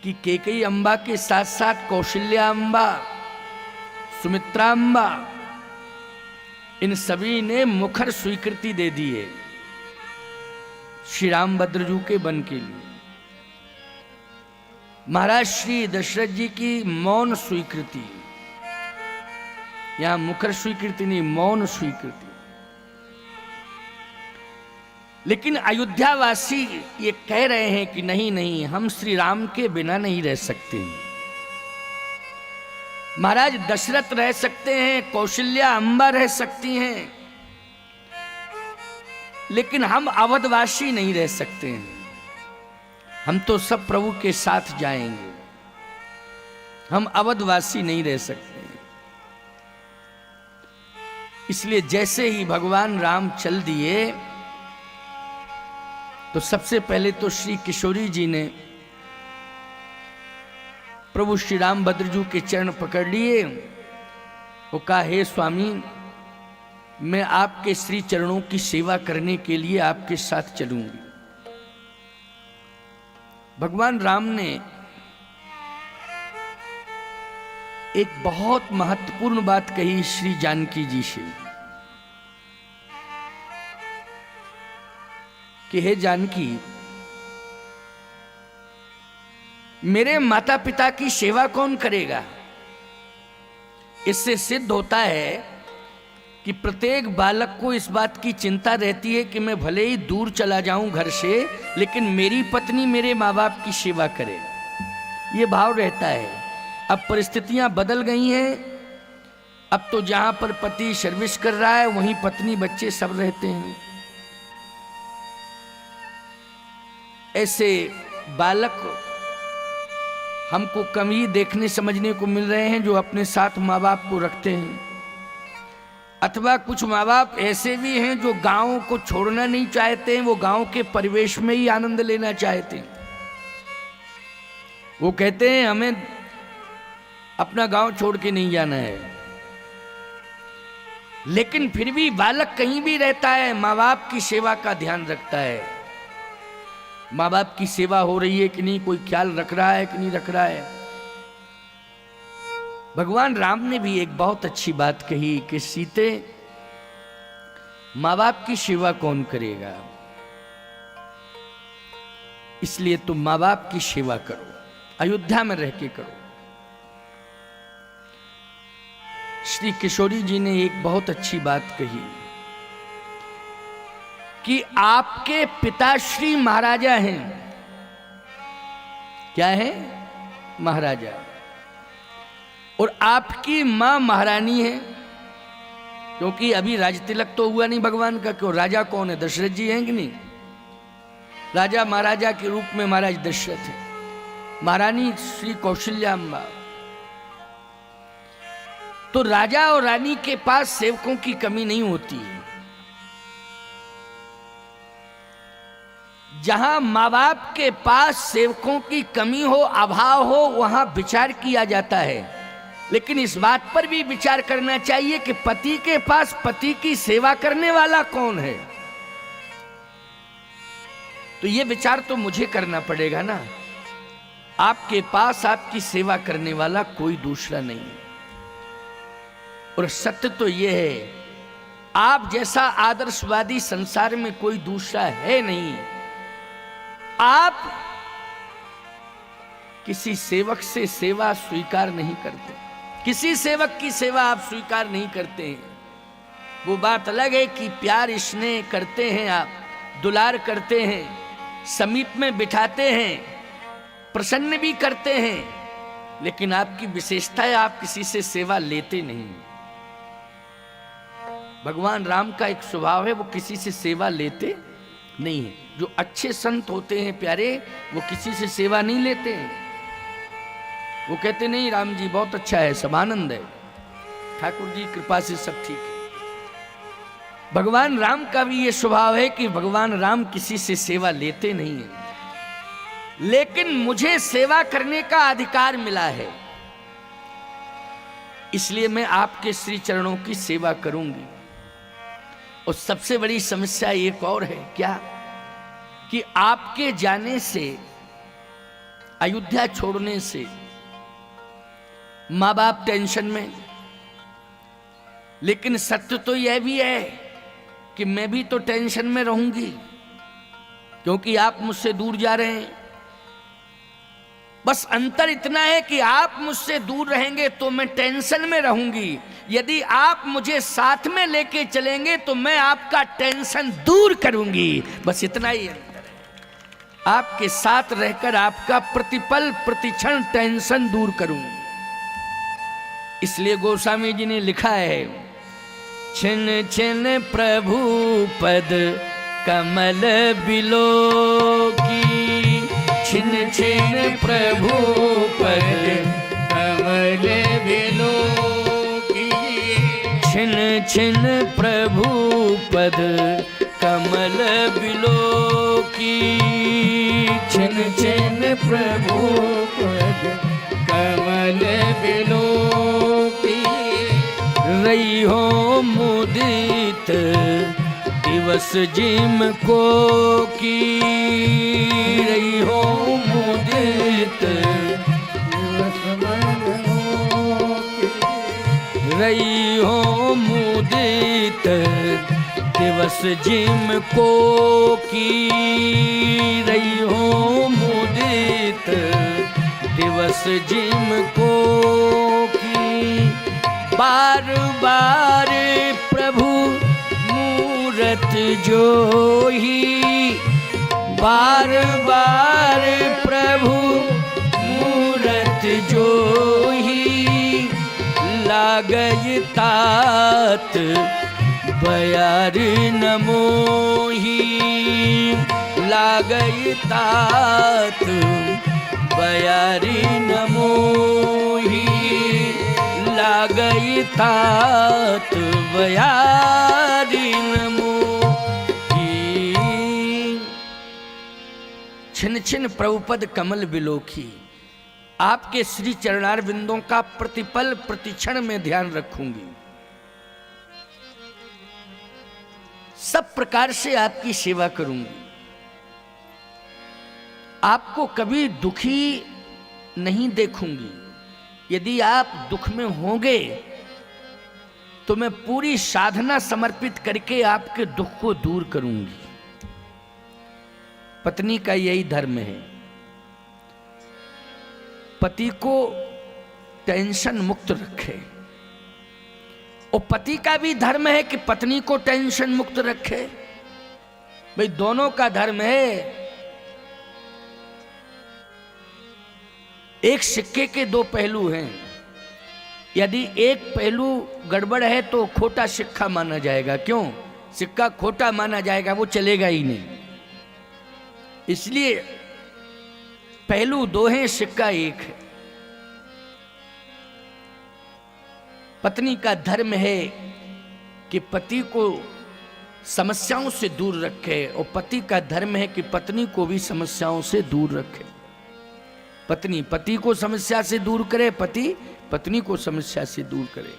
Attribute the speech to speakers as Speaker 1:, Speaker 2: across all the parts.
Speaker 1: कि कैकेयी अम्बा के साथ साथ कौशल्या अम्बा, सुमित्रा अम्बा, इन सभी ने मुखर स्वीकृति दे दी है श्री रामभद्रजू के वन के लिए। महाराज श्री दशरथ जी की मौन स्वीकृति, यहां मुखर स्वीकृति नहीं, मौन स्वीकृति। लेकिन अयोध्यावासी ये कह रहे हैं कि नहीं नहीं, हम श्री राम के बिना नहीं रह सकते। महाराज दशरथ रह सकते हैं, कौशल्या अम्बा रह सकती हैं, लेकिन हम अवधवासी नहीं रह सकते हैं। हम तो सब प्रभु के साथ जाएंगे, हम अवधवासी नहीं रह सकते। इसलिए जैसे ही भगवान राम चल दिए तो सबसे पहले तो श्री किशोरी जी ने प्रभु श्री रामभद्रजू के चरण पकड़ लिए। वो कहा, हे स्वामी, मैं आपके श्री चरणों की सेवा करने के लिए आपके साथ चलूंगी। भगवान राम ने एक बहुत महत्वपूर्ण बात कही श्री जानकी जी से कि हे जानकी, मेरे माता पिता की सेवा कौन करेगा? इससे सिद्ध होता है कि प्रत्येक बालक को इस बात की चिंता रहती है कि मैं भले ही दूर चला जाऊं घर से, लेकिन मेरी पत्नी मेरे माँ बाप की सेवा करे, ये भाव रहता है। अब परिस्थितियां बदल गई हैं, अब तो जहां पर पति सर्विस कर रहा है वहीं पत्नी बच्चे सब रहते हैं। ऐसे बालक हमको कम ही देखने समझने को मिल रहे हैं जो अपने साथ माँ बाप को रखते हैं, अथवा कुछ माँ बाप ऐसे भी हैं जो गांव को छोड़ना नहीं चाहते हैं, वो गांव के परिवेश में ही आनंद लेना चाहते हैं। वो कहते हैं हमें अपना गांव छोड़ के नहीं जाना है, लेकिन फिर भी बालक कहीं भी रहता है माँ बाप की सेवा का ध्यान रखता है। माँ बाप की सेवा हो रही है कि नहीं, कोई ख्याल रख रहा है कि नहीं रख रहा है। भगवान राम ने भी एक बहुत अच्छी बात कही कि सीते, माँ बाप की सेवा कौन करेगा, इसलिए तुम माँ बाप की सेवा करो, अयोध्या में रह के करो। श्री किशोरी जी ने एक बहुत अच्छी बात कही कि आपके पिताश्री महाराजा हैं। क्या है? महाराजा। और आपकी मां महारानी है, क्योंकि अभी राज तिलक तो हुआ नहीं भगवान का। क्यों? राजा कौन है? दशरथ जी हैं कि नहीं? राजा महाराजा के रूप में महाराज दशरथ है, महारानी श्री कौशल्या अम्बा। तो राजा और रानी के पास सेवकों की कमी नहीं होती है। जहां माँ बाप के पास सेवकों की कमी हो, अभाव हो, वहां विचार किया जाता है। लेकिन इस बात पर भी विचार करना चाहिए कि पति के पास पति की सेवा करने वाला कौन है। तो ये विचार तो मुझे करना पड़ेगा ना। आपके पास आपकी सेवा करने वाला कोई दूसरा नहीं है। और सत्य तो यह है, आप जैसा आदर्शवादी संसार में कोई दूसरा है नहीं। आप किसी सेवक से सेवा स्वीकार नहीं करते, किसी सेवक की सेवा आप स्वीकार नहीं करते हैं। वो बात अलग है कि प्यार स्नेह करते हैं, आप दुलार करते हैं, समीप में बिठाते हैं, प्रसन्न भी करते हैं, लेकिन आपकी विशेषता है आप किसी से सेवा लेते नहीं। भगवान राम का एक स्वभाव है, वो किसी से सेवा लेते नहीं है। जो अच्छे संत होते हैं प्यारे, वो किसी से सेवा नहीं लेते हैं। वो कहते नहीं राम जी बहुत अच्छा है, सब आनंद है, ठाकुर जी कृपा से सब ठीक है। भगवान राम का भी ये स्वभाव है कि भगवान राम किसी से सेवा लेते नहीं है। लेकिन मुझे सेवा करने का अधिकार मिला है, इसलिए मैं आपके श्री चरणों की सेवा करूंगी। और सबसे बड़ी समस्या एक और है, क्या? कि आपके जाने से अयोध्या छोड़ने से माँ बाप टेंशन में, लेकिन सत्य तो यह भी है कि मैं भी तो टेंशन में रहूंगी, क्योंकि आप मुझसे दूर जा रहे हैं। बस अंतर इतना है कि आप मुझसे दूर रहेंगे तो मैं टेंशन में रहूंगी, यदि आप मुझे साथ में लेके चलेंगे तो मैं आपका टेंशन दूर करूंगी। बस इतना ही अंतर है। आपके साथ रहकर आपका प्रतिपल प्रतिक्षण टेंशन दूर करूंगी। इसलिए गोस्वामी जी ने लिखा है, छिन छिन प्रभु पद कमल बिलो की, छिन छिन प्रभु पद कमल बिलो की, छिन छिन प्रभु पद कमल बिलो की, छिन छिन प्रभु पद कमल बिलो की, रही हो मुदित दिवस जिम को की, रही हो मुदित दिवस मन हो की, रही हो मुदित दिवस जिम को की, रही हो मुदित दिवस जिम को की। बार बार प्रभु मूरत जो ही, बार बार प्रभु मूरत जो ही, लागई तात बयार नमोही, लागई तात बयारी नमोही, लागई तात बयारी नमोही। छिन छिन प्रभुपद कमल बिलोकी, आपके श्री चरणार बिंदों का प्रतिपल प्रतिक्षण में ध्यान रखूंगी। सब प्रकार से आपकी सेवा करूंगी। आपको कभी दुखी नहीं देखूंगी। यदि आप दुख में होंगे तो मैं पूरी साधना समर्पित करके आपके दुख को दूर करूंगी। पत्नी का यही धर्म है, पति को टेंशन मुक्त रखे, और पति का भी धर्म है कि पत्नी को टेंशन मुक्त रखे। भाई दोनों का धर्म है। एक सिक्के के दो पहलू हैं। यदि एक पहलू गड़बड़ है तो खोटा सिक्का माना जाएगा। क्यों? सिक्का खोटा माना जाएगा, वो चलेगा ही नहीं। इसलिए पहलू दो हैं, सिक्का एक है। पत्नी का धर्म है कि पति को समस्याओं से दूर रखे, और पति का धर्म है कि पत्नी को भी समस्याओं से दूर रखे। पत्नी पति को समस्या से दूर करे, पति पत्नी को समस्या से दूर करे।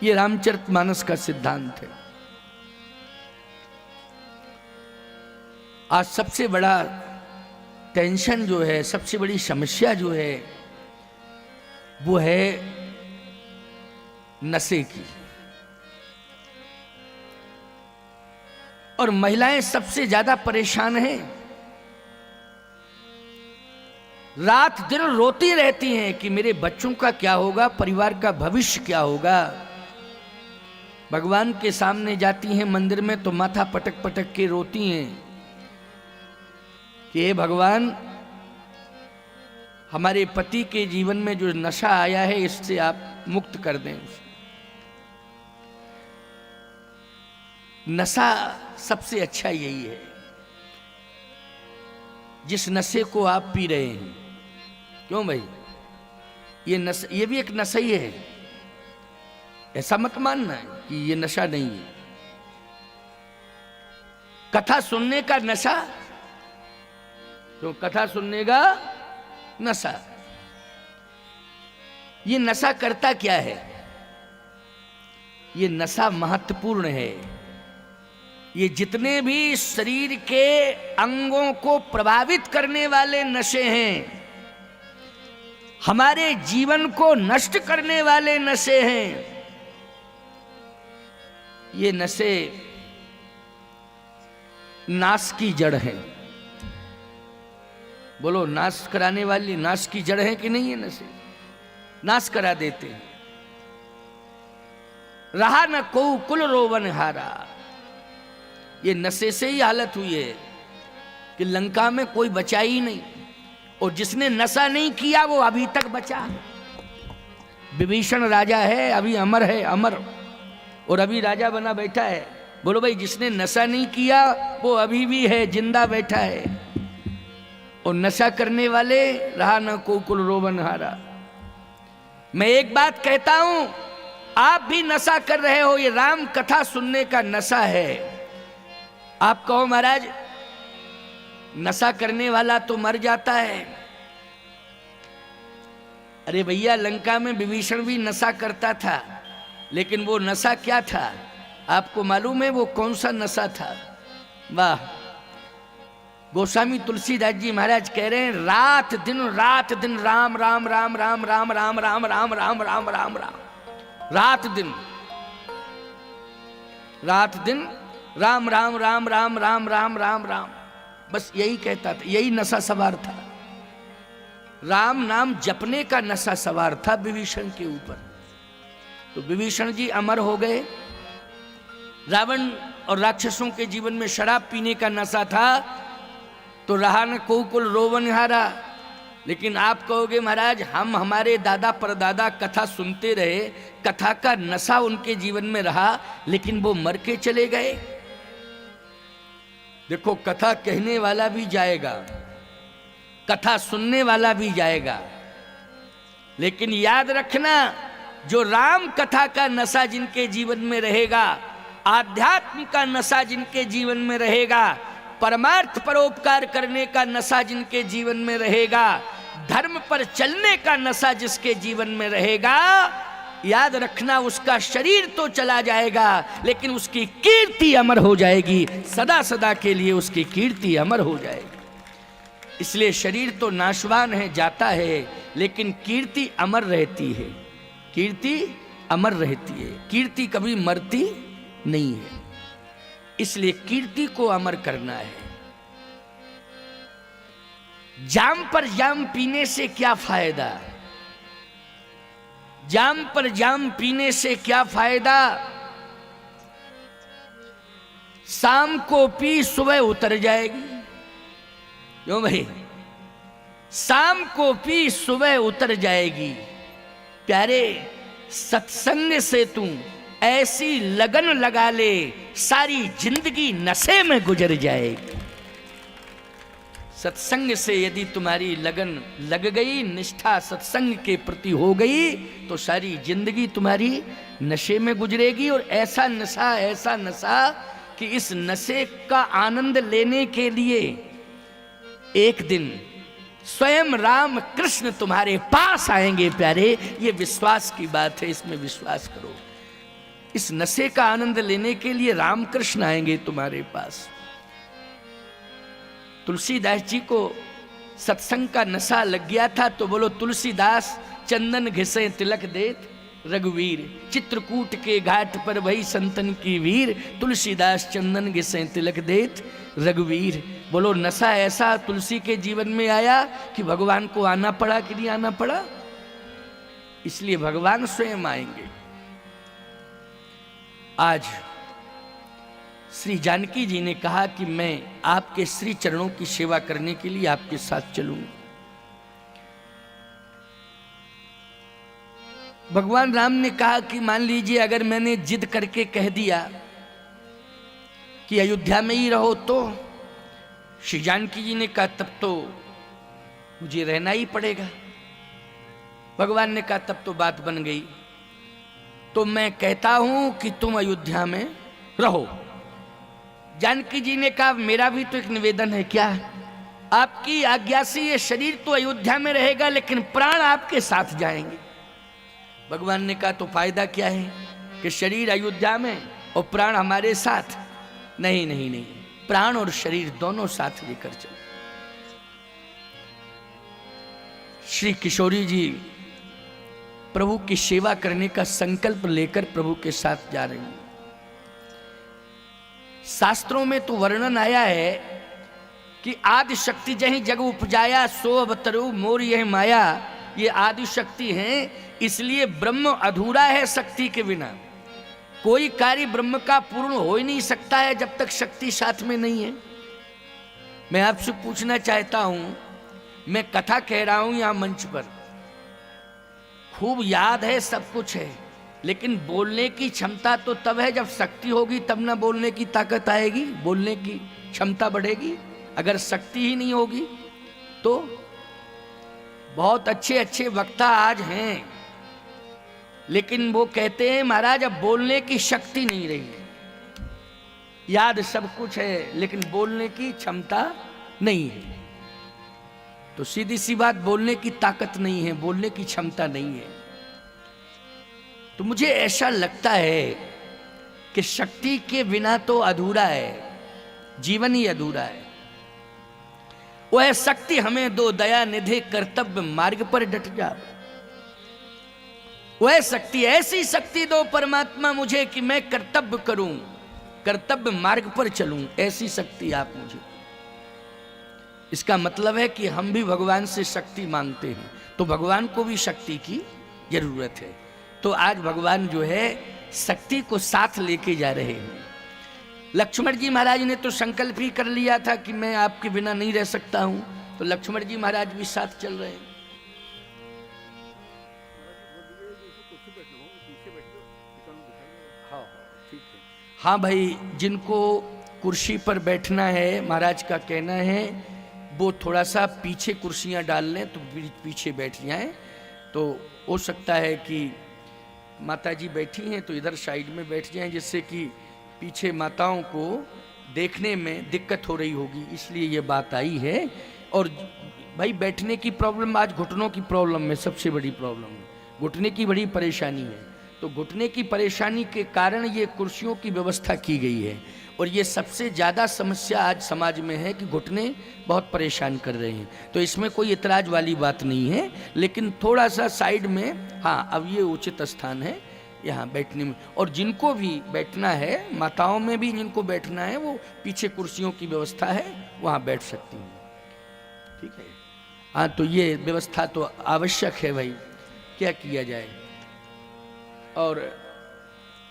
Speaker 1: ये रामचरितमानस का सिद्धांत है। आज सबसे बड़ा टेंशन जो है, सबसे बड़ी समस्या जो है, वो है नशे की। और महिलाएं सबसे ज्यादा परेशान हैं। रात दिन रोती रहती हैं कि मेरे बच्चों का क्या होगा, परिवार का भविष्य क्या होगा। भगवान के सामने जाती हैं मंदिर में तो माथा पटक पटक के रोती हैं कि हे भगवान, हमारे पति के जीवन में जो नशा आया है इससे आप मुक्त कर दें। नशा सबसे अच्छा यही है, जिस नशे को आप पी रहे हैं। क्यों भाई? ये भी एक नशा ही है। ऐसा मत मानना कि ये नशा नहीं है। कथा सुनने का नशा, तो कथा सुनने का नशा, ये नशा करता क्या है? ये नशा महत्वपूर्ण है। ये जितने भी शरीर के अंगों को प्रभावित करने वाले नशे हैं, हमारे जीवन को नष्ट करने वाले नशे हैं। ये नशे नाश की जड़ है। बोलो, नाश कराने वाली नाश की जड़ है कि नहीं? है नशे नाश करा देते हैं। रहा न को कुल रोवन हारा, ये नशे से ही हालत हुई है कि लंका में कोई बचा ही नहीं, और जिसने नशा नहीं किया वो अभी तक बचा। विभीषण राजा है, अभी अमर है, अमर, और अभी राजा बना बैठा है। बोलो भाई, जिसने नशा नहीं किया वो अभी भी है, जिंदा बैठा है। और नशा करने वाले रहा न को कुल रोवन हारा। मैं एक बात कहता हूं, आप भी नशा कर रहे हो, ये राम कथा सुनने का नशा है। आप कहो महाराज नशा करने वाला तो मर जाता है। अरे भैया, लंका में विभीषण भी नशा करता था, लेकिन वो नशा क्या था आपको मालूम है? वो कौन सा नशा था? वाह! गोस्वामी तुलसीदास जी महाराज कह रहे हैं, रात दिन राम राम राम राम राम राम राम राम राम राम राम राम, रात दिन राम राम राम राम राम राम राम राम, बस यही कहता था। यही नशा सवार था, राम नाम जपने का नशा सवार था विभीषण के ऊपर। तो विभीषण जी अमर हो गए। रावण और राक्षसों के जीवन में शराब पीने का नशा था, तो रहा न को कुल रोवन हारा। लेकिन आप कहोगे महाराज, हम हमारे दादा परदादा कथा सुनते रहे, कथा का नशा उनके जीवन में रहा, लेकिन वो मर के चले गए। देखो, कथा कहने वाला भी जाएगा, कथा सुनने वाला भी जाएगा, लेकिन याद रखना, जो राम कथा का नशा जिनके जीवन में रहेगा, आध्यात्म का नशा जिनके जीवन में रहेगा, परमार्थ परोपकार करने का नशा जिनके जीवन में रहेगा, धर्म पर चलने का नशा जिसके जीवन में रहेगा, याद रखना, उसका शरीर तो चला जाएगा, लेकिन उसकी कीर्ति अमर हो जाएगी। सदा सदा के लिए उसकी कीर्ति अमर हो जाएगी। इसलिए शरीर तो नाशवान है, जाता है, लेकिन कीर्ति अमर रहती है। कीर्ति अमर रहती है, कीर्ति कभी मरती नहीं है। इसलिए कीर्ति को अमर करना है। जाम पर जाम पीने से क्या फायदा? जाम पर जाम पीने से क्या फायदा? शाम को पी सुबह उतर जाएगी। क्यों भाई? शाम को पी सुबह उतर जाएगी। प्यारे, सत्संग से तू ऐसी लगन लगा ले, सारी जिंदगी नशे में गुजर जाएगी। सत्संग से यदि तुम्हारी लगन लग गई, निष्ठा सत्संग के प्रति हो गई, तो सारी जिंदगी तुम्हारी नशे में गुजरेगी। और ऐसा नशा कि इस नशे का आनंद लेने के लिए एक दिन स्वयं राम कृष्ण तुम्हारे पास आएंगे। प्यारे, ये विश्वास की बात है, इसमें विश्वास करो। इस नशे का आनंद लेने के लिए राम कृष्ण आएंगे तुम्हारे पास। तुलसीदास जी को सत्संग का नशा लग गया था, तो बोलो, तुलसीदास चंदन घिसे तिलक देत रघुवीर, चित्रकूट के घाट पर भई संतन की वीर, तुलसीदास चंदन घिसे तिलक देत रघुवीर। बोलो, नशा ऐसा तुलसी के जीवन में आया कि भगवान को आना पड़ा कि नहीं आना पड़ा? इसलिए भगवान स्वयं आएंगे। आज श्री जानकी जी ने कहा कि मैं आपके श्री चरणों की सेवा करने के लिए आपके साथ चलूंगा। भगवान राम ने कहा कि मान लीजिए अगर मैंने जिद करके कह दिया कि अयोध्या में ही रहो, तो श्री जानकी जी ने कहा तब तो मुझे रहना ही पड़ेगा। भगवान ने कहा तब तो बात बन गई, तो मैं कहता हूं कि तुम अयोध्या में रहो। जानकी जी ने कहा मेरा भी तो एक निवेदन है, क्या? आपकी आज्ञा से ये शरीर तो अयोध्या में रहेगा, लेकिन प्राण आपके साथ जाएंगे। भगवान ने कहा तो फायदा क्या है कि शरीर अयोध्या में और प्राण हमारे साथ? नहीं नहीं नहीं, प्राण और शरीर दोनों साथ लेकर चलो। श्री किशोरी जी प्रभु की सेवा करने का संकल्प लेकर प्रभु के साथ जा रही हैं। शास्त्रों में तो वर्णन आया है कि आदि शक्ति जहीं जग उपजाया सो अवतरु मोर यह माया। ये आदि शक्ति हैं, इसलिए ब्रह्म अधूरा है शक्ति के बिना। कोई कार्य ब्रह्म का पूर्ण हो ही नहीं सकता है जब तक शक्ति साथ में नहीं है। मैं आपसे पूछना चाहता हूं, मैं कथा कह रहा हूं यहां मंच पर, खूब याद है, सब कुछ है, लेकिन बोलने की क्षमता तो तब है जब शक्ति होगी, तब ना बोलने की ताकत आएगी, बोलने की क्षमता बढ़ेगी। अगर शक्ति ही नहीं होगी तो बहुत अच्छे अच्छे वक्ता आज हैं, लेकिन वो कहते हैं महाराज अब बोलने की शक्ति नहीं रही। याद सब कुछ है लेकिन बोलने की क्षमता नहीं है। तो सीधी सी बात, बोलने की ताकत नहीं है, बोलने की क्षमता नहीं है। तो मुझे ऐसा लगता है कि शक्ति के बिना तो अधूरा है, जीवन ही अधूरा है। वह शक्ति हमें दो दया निधि कर्तव्य मार्ग पर डट जा। वह शक्ति, ऐसी शक्ति दो परमात्मा मुझे कि मैं कर्तव्य करूं, कर्तव्य मार्ग पर चलूं, ऐसी शक्ति आप मुझे। इसका मतलब है कि हम भी भगवान से शक्ति मांगते हैं, तो भगवान को भी शक्ति की जरूरत है। तो आज भगवान जो है शक्ति को साथ लेके जा रहे हैं। लक्ष्मण जी महाराज ने तो संकल्प ही कर लिया था कि मैं आपके बिना नहीं रह सकता हूं, तो लक्ष्मण जी महाराज भी साथ चल रहे हैं। हाँ भाई, जिनको कुर्सी पर बैठना है, महाराज का कहना है वो थोड़ा सा पीछे कुर्सियां डाल लें तो पीछे बैठ जाएं। तो हो सकता है कि माता जी बैठी हैं तो इधर साइड में बैठ जाएं, जिससे कि पीछे माताओं को देखने में दिक्कत हो रही होगी, इसलिए ये बात आई है। और भाई बैठने की प्रॉब्लम, आज घुटनों की प्रॉब्लम है, सबसे बड़ी प्रॉब्लम है, घुटने की बड़ी परेशानी है। तो घुटने की परेशानी के कारण ये कुर्सियों की व्यवस्था की गई है। और ये सबसे ज़्यादा समस्या आज समाज में है कि घुटने बहुत परेशान कर रहे हैं। तो इसमें कोई इतराज वाली बात नहीं है, लेकिन थोड़ा सा साइड में, हाँ अब ये उचित स्थान है यहाँ बैठने में। और जिनको भी बैठना है, माताओं में भी जिनको बैठना है, वो पीछे कुर्सियों की व्यवस्था है, वहाँ बैठ सकती हैं। ठीक है, हाँ तो ये व्यवस्था तो आवश्यक है भाई, क्या किया जाए। और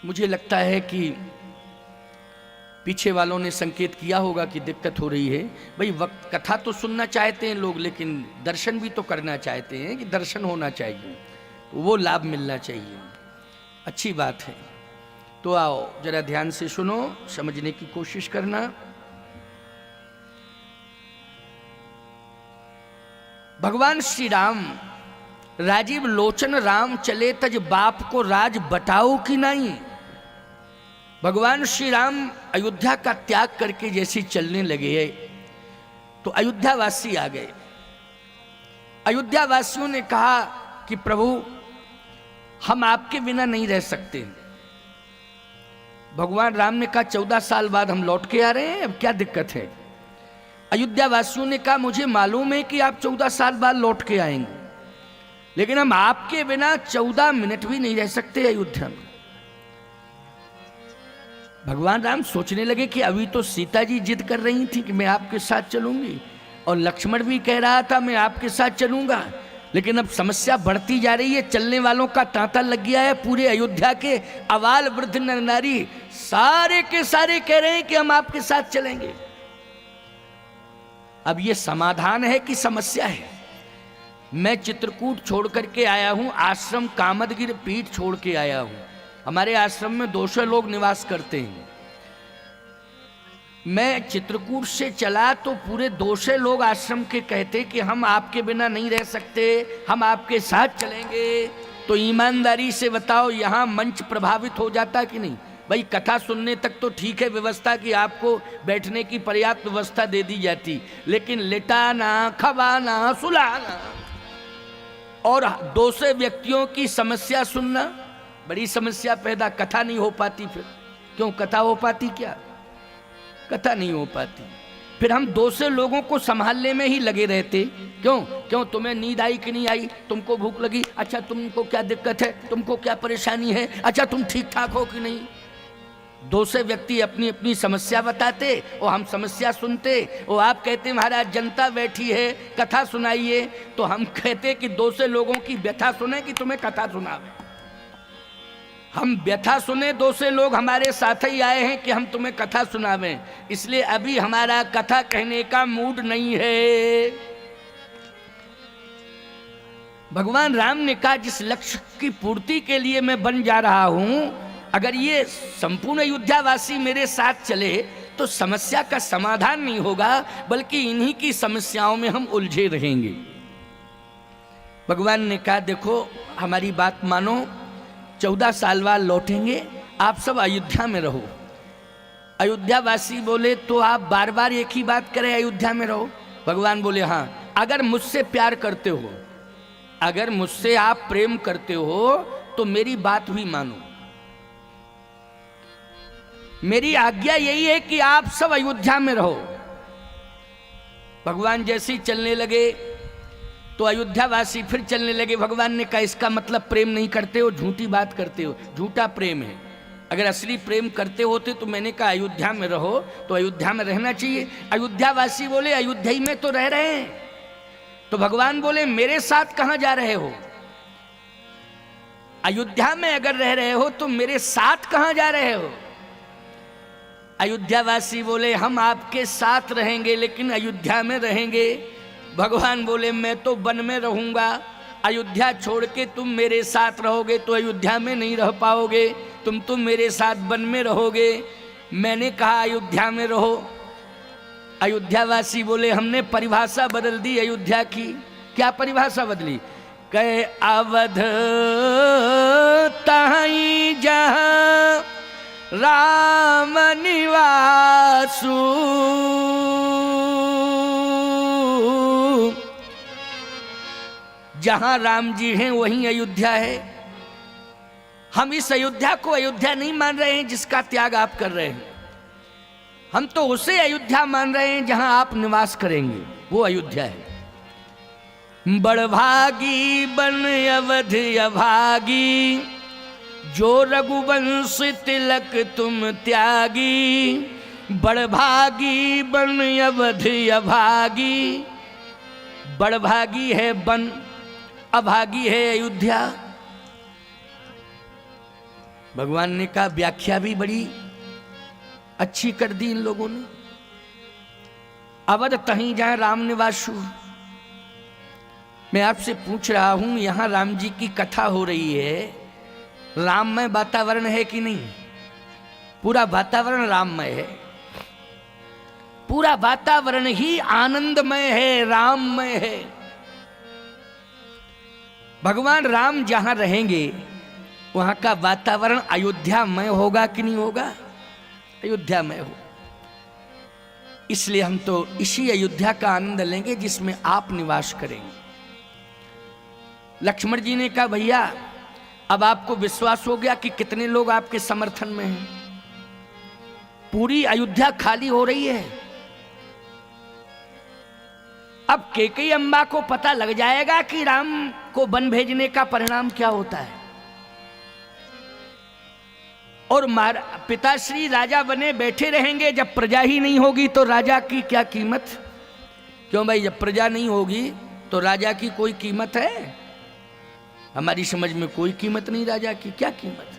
Speaker 1: मुझे लगता है कि पीछे वालों ने संकेत किया होगा कि दिक्कत हो रही है। भाई वक्त कथा तो सुनना चाहते हैं लोग, लेकिन दर्शन भी तो करना चाहते हैं, कि दर्शन होना चाहिए, तो वो लाभ मिलना चाहिए। अच्छी बात है। तो आओ जरा ध्यान से सुनो, समझने की कोशिश करना। भगवान श्री राम राजीव लोचन राम चले तज बाप को राज बटाओ कि नहीं। भगवान श्री राम अयोध्या का त्याग करके जैसे चलने लगे तो अयोध्या वासी आ गए। अयोध्या वासियों ने कहा कि प्रभु हम आपके बिना नहीं रह सकते। भगवान राम ने कहा 14 साल बाद हम लौट के आ रहे हैं, अब क्या दिक्कत है। अयोध्या वासियों ने कहा मुझे मालूम है कि आप 14 साल बाद लौट के आएंगे, लेकिन हम आपके बिना 14 मिनट भी नहीं रह सकते अयोध्या में। भगवान राम सोचने लगे कि अभी तो सीता जी जिद कर रही थी कि मैं आपके साथ चलूंगी, और लक्ष्मण भी कह रहा था मैं आपके साथ चलूंगा, लेकिन अब समस्या बढ़ती जा रही है, चलने वालों का तांता लग गया है। पूरे अयोध्या के अवाल वृद्ध नर नारी सारे के सारे कह रहे हैं कि हम आपके साथ चलेंगे। अब ये समाधान है कि समस्या है। मैं चित्रकूट छोड़ करके आया हूं, आश्रम कामदगिरि पीठ छोड़ के आया हूं। हमारे आश्रम में 200 लोग निवास करते हैं। मैं चित्रकूट से चला तो पूरे 200 लोग आश्रम के कहते कि हम आपके बिना नहीं रह सकते, हम आपके साथ चलेंगे। तो ईमानदारी से बताओ यहाँ मंच प्रभावित हो जाता कि नहीं। भाई कथा सुनने तक तो ठीक है व्यवस्था कि आपको बैठने की पर्याप्त व्यवस्था दे दी जाती, लेकिन लेटाना, खवाना, सुलाना और 200 व्यक्तियों की समस्या सुनना बड़ी समस्या पैदा। कथा नहीं हो पाती। फिर क्यों कथा हो पाती? क्या कथा नहीं हो पाती? फिर हम 200 लोगों को संभालने में ही लगे रहते। क्यों क्यों तुम्हें नींद आई कि नहीं आई, तुमको भूख लगी, अच्छा तुमको क्या दिक्कत है, तुमको क्या परेशानी है, अच्छा तुम ठीक ठाक हो कि नहीं। 200 व्यक्ति अपनी अपनी समस्या बताते और हम समस्या सुनते। और आप कहते महाराज जनता बैठी है कथा सुनाइए, तो हम कहते कि 200 लोगों की व्यथा सुने कि तुम्हें कथा सुनावे। हम व्यथा सुने, 200 लोग हमारे साथ ही आए हैं कि हम तुम्हें कथा सुनावें, इसलिए अभी हमारा कथा कहने का मूड नहीं है। भगवान राम ने कहा जिस लक्ष्य की पूर्ति के लिए मैं बन जा रहा हूं, अगर ये संपूर्ण अयोध्यावासी मेरे साथ चले तो समस्या का समाधान नहीं होगा, बल्कि इन्हीं की समस्याओं में हम उलझे रहेंगे। भगवान ने कहा देखो हमारी बात मानो, 14 साल बाद लौटेंगे, आप सब अयोध्या में रहो। अयोध्यावासी बोले तो आप बार बार एक ही बात करें, अयोध्या में रहो। भगवान बोले हाँ, अगर मुझसे प्यार करते हो, अगर मुझसे आप प्रेम करते हो तो मेरी बात भी मानो। मेरी आज्ञा यही है कि आप सब अयोध्या में रहो। भगवान जैसे ही चलने लगे तो अयोध्यावासी फिर चलने लगे। भगवान ने कहा इसका मतलब प्रेम नहीं करते हो, झूठी बात करते हो, झूठा प्रेम है। अगर असली प्रेम करते होते तो मैंने कहा अयोध्या में रहो, तो अयोध्या में रहना चाहिए। अयोध्यावासी बोले अयोध्या ही में तो रह रहे हैं। तो भगवान बोले मेरे साथ कहां जा रहे हो, अयोध्या में अगर रह रहे हो तो मेरे साथ कहां जा रहे हो। अयोध्यावासी बोले हम आपके साथ रहेंगे लेकिन अयोध्या में रहेंगे। भगवान बोले मैं तो वन में रहूंगा, अयोध्या छोड़ के तुम मेरे साथ रहोगे तो अयोध्या में नहीं रह पाओगे, तुम तो मेरे साथ वन में रहोगे। मैंने कहा अयोध्या में रहो। अयोध्यावासी बोले हमने परिभाषा बदल दी अयोध्या की। क्या परिभाषा बदली, कहे अवध ताई जहां राम निवासु, जहां राम जी हैं वहीं अयोध्या है। हम इस अयोध्या को अयोध्या नहीं मान रहे हैं जिसका त्याग आप कर रहे हैं, हम तो उसे अयोध्या मान रहे हैं जहां आप निवास करेंगे, वो अयोध्या है। बड़भागी बन अवध अभागी, जो रघुवंश तिलक तुम त्यागी। बड़भागी बन अवध अभागी, बड़भागी है बन, अभागी है अयोध्या। भगवान ने कहा व्याख्या भी बड़ी अच्छी कर दी इन लोगों ने। अवध तहीं जहां राम निवासु। मैं आपसे पूछ रहा हूं यहां राम जी की कथा हो रही है, राममय वातावरण है कि नहीं। पूरा वातावरण राममय है, पूरा वातावरण ही आनंदमय है, राममय है। भगवान राम जहां रहेंगे वहां का वातावरण अयोध्यामय होगा कि नहीं होगा, अयोध्यामय हो। इसलिए हम तो इसी अयोध्या का आनंद लेंगे जिसमें आप निवास करेंगे। लक्ष्मण जी ने कहा भैया अब आपको विश्वास हो गया कि कितने लोग आपके समर्थन में हैं। पूरी अयोध्या खाली हो रही है। अब कैकेयी अम्बा को पता लग जाएगा कि राम को वन भेजने का परिणाम क्या होता है। और पिताश्री राजा बने बैठे रहेंगे, जब प्रजा ही नहीं होगी तो राजा की क्या कीमत। क्यों भाई, जब प्रजा नहीं होगी तो राजा की कोई कीमत है। हमारी समझ में कोई कीमत नहीं राजा की, क्या कीमत।